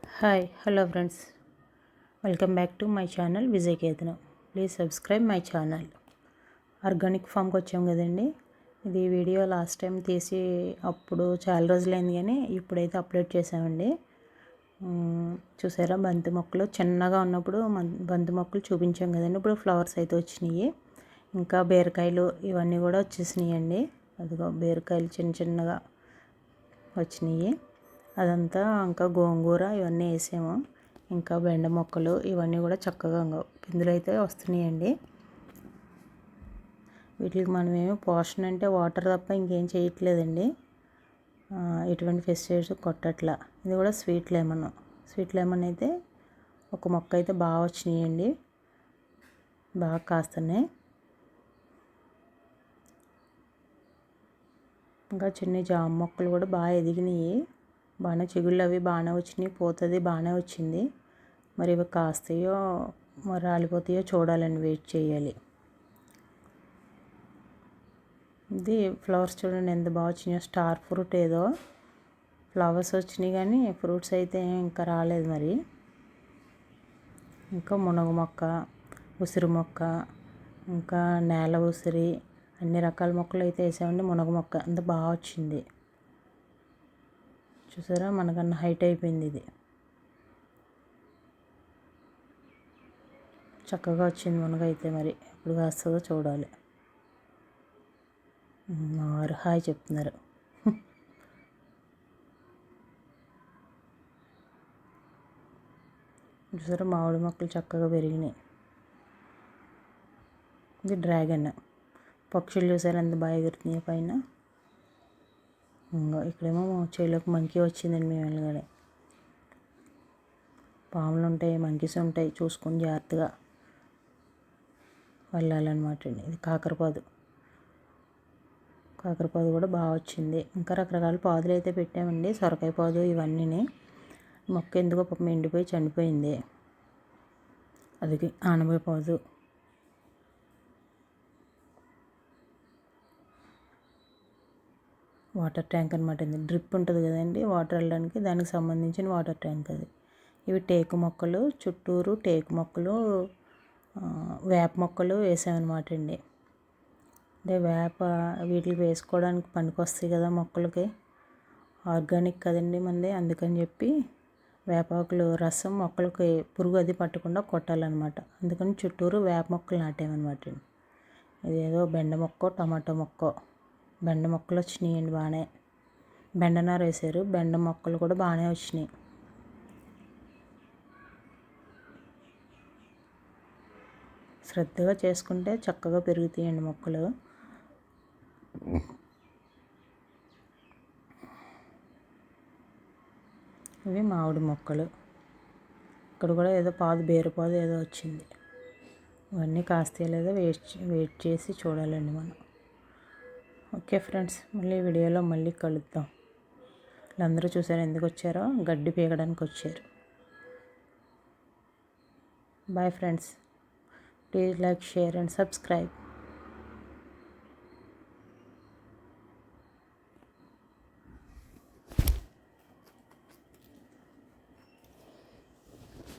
Hello friends, welcome back to my channel Vijay Kedana. Please subscribe my channel. Organic ఫామ్కి వచ్చాం కదండి. ఇది video last time తీసి అప్పుడు చాలా రోజులైంది కానీ ఇప్పుడైతే అప్లోడ్ చేసామండి. చూసారా బంతి మొక్కలు చిన్నగా ఉన్నప్పుడు బంతి మొక్కలు చూపించాం కదండి. ఇప్పుడు ఫ్లవర్స్ అయితే వచ్చినాయి. ఇంకా బీరకాయలు ఇవన్నీ కూడా వచ్చేసినాయండి. అదిగో బీరకాయలు చిన్న చిన్నగా వచ్చినాయి. అదంతా ఇంకా గోంగూర ఇవన్నీ వేసాము. ఇంకా బెండ మొక్కలు ఇవన్నీ కూడా చక్కగా పిందులు అయితే వస్తున్నాయండి. వీటికి మనమేమో పోషణ అంటే వాటర్ తప్ప ఇంకేం చేయట్లేదండి. ఎటువంటి పెస్టిసైడ్స్ కొట్టట్లా. ఇది కూడా స్వీట్ లెమన్ అయితే ఒక మొక్క అయితే బాగా వచ్చినాయండి, బాగా కాస్తున్నాయి. ఇంకా చిన్న జామ మొక్కలు కూడా బాగా ఎదిగినాయి. బాగానే చిగుళ్ళు అవి బాగానే వచ్చినాయి, పోతుంది బాగానే వచ్చింది. మరి ఇవి కాస్తాయో మరి రాలిపోతాయో చూడాలండి, వెయిట్ చేయాలి. ఇది ఫ్లవర్స్ చూడండి ఎంత బాగా వచ్చినాయో. స్టార్ ఫ్రూట్ ఏదో ఫ్లవర్స్ వచ్చినాయి కానీ ఫ్రూట్స్ అయితే ఇంకా రాలేదు. మరి ఇంకా మునగ మొక్క, ఉసిరి మొక్క, ఇంకా నేల ఉసిరి అన్ని రకాల మొక్కలు అయితే వేసామండి. మునగ మొక్క అంత బాగా వచ్చింది. చూసారా మనకన్నా హైట్ అయిపోయింది. ఇది చక్కగా వచ్చింది మునగ అయితే. మరి ఎప్పుడు కాస్తుందో చూడాలి. వారు హాయ్ చెప్తున్నారు. చూసారా మామిడి మొక్కలు చక్కగా పెరిగినాయి. ఇది డ్రాగన్ పక్షులు చూసారా ఎంత బాగా ఎగురుతున్నాయి పైన. ఇక్కడేమో చేలోకి మంకీ వచ్చిందండి. మేము వెళ్ళగానే పాములు ఉంటాయి, మంకీస్ ఉంటాయి, చూసుకొని జాగ్రత్తగా వెళ్ళాలన్నమాట అండి. ఇది కాకరపాదు కూడా బాగా వచ్చింది. ఇంకా రకరకాల పాదులు అయితే పెట్టామండి. సొరకాయ పాదు ఇవన్నీ. మొక్క ఎందుకో పాపం ఎండిపోయి చనిపోయింది. అది ఆనపకాయ పాదు. వాటర్ ట్యాంక్ అనమాట. డ్రిప్ ఉంటుంది కదండి వాటర్ వెళ్ళడానికి, దానికి సంబంధించిన వాటర్ ట్యాంక్ అది. ఇవి టేకు మొక్కలు, చుట్టూరు టేకు మొక్కలు, వేప మొక్కలు వేసామన్నమాట అండి. అదే వేప వీటికి వేసుకోవడానికి పనికొస్తాయి కదా మొక్కలకి. ఆర్గానిక్ కదండి మంది, అందుకని చెప్పి వేపాకులు రసం మొక్కలకి పురుగు అది పట్టకుండా కొట్టాలన్నమాట. అందుకని చుట్టూరు వేప మొక్కలు నాటామన్నమాట అండి. ఇదేదో బెండ మొక్క, టమాటో మొక్క. బెండ మొక్కలు వచ్చినాయండి బాగానే. బెండనార వేసారు, బెండ మొక్కలు కూడా బాగానే వచ్చినాయి. శ్రద్ధగా చేసుకుంటే చక్కగా పెరుగుతాయండి మొక్కలు. ఇవి మామిడి మొక్కలు. ఇక్కడ కూడా ఏదో బీరపాదు ఏదో వచ్చింది. ఇవన్నీ కాస్తాయో లేదో వెయిట్ చేసి చూడాలండి మనం. ఓకే ఫ్రెండ్స్, మళ్ళీ వీడియోలో మళ్ళీ కలుద్దాం. వీళ్ళందరూ చూసారు ఎందుకు వచ్చారో, గడ్డి పీకడానికి వచ్చారు. Bye friends, please like, share and subscribe.